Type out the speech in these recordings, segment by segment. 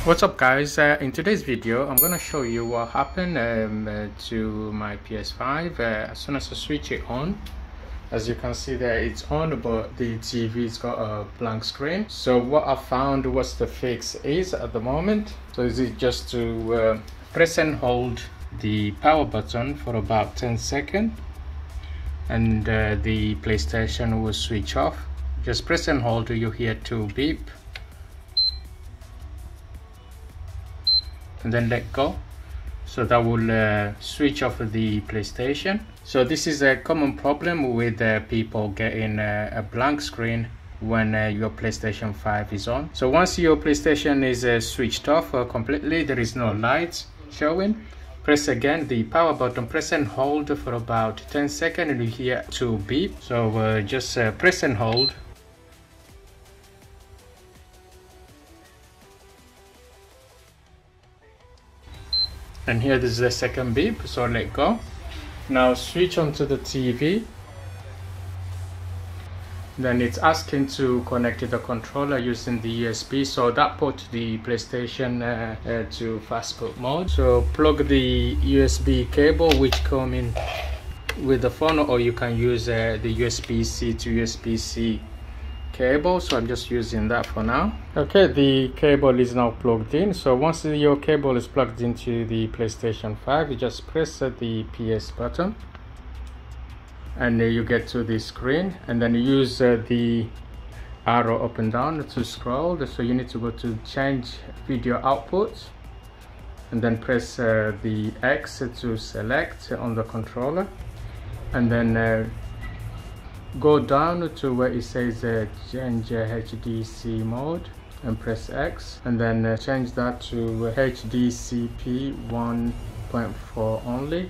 What's up guys, in today's video I'm gonna show you what happened to my PS5 as soon as I switch it on. As you can see there, it's on, but the TV's got a blank screen. So what I found, what's the fix is at the moment, so is it just to press and hold the power button for about 10 seconds and the PlayStation will switch off. Just press and hold, you hear 2 beep and then let go, so that will switch off the PlayStation. So this is a common problem with people getting a blank screen when your PlayStation 5 is on. So once your PlayStation is switched off completely, there is no lights showing, press again the power button, press and hold for about 10 seconds and you hear 2 beep. So just press and hold. And here this is the second beep, so let go. Now switch onto the TV. Then it's asking to connect the controller using the USB, so that put the PlayStation to fast boot mode. So plug the USB cable which come in with the phone, or you can use the USB-C to USB-C cable, so I'm just using that for now. Okay, the cable is now plugged in. So once your cable is plugged into the PlayStation 5, you just press the PS button and you get to the screen, and then you use the arrow up and down to scroll. So you need to go to change video output and then press the X to select on the controller, and then go down to where it says change HDC mode and press X, and then change that to HDCP 1.4 only,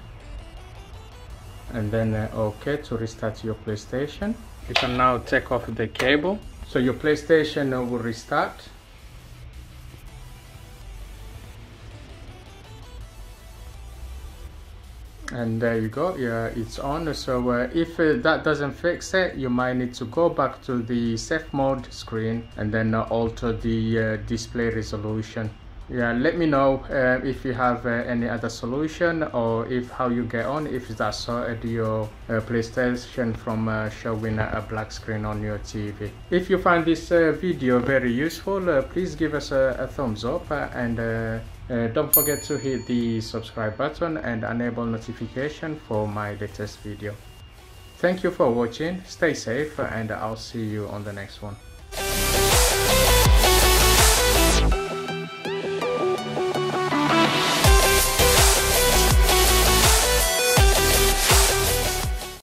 and then OK to restart your PlayStation. You can now take off the cable, so your PlayStation will restart. And there you go, yeah, it's on. So if that doesn't fix it, you might need to go back to the safe mode screen and then alter the display resolution. Yeah, let me know if you have any other solution, or if how you get on, if that sorted your PlayStation from showing a black screen on your TV. If you find this video very useful, please give us a thumbs up, and don't forget to hit the subscribe button and enable notification for my latest video. Thank you for watching, stay safe, and I'll see you on the next one.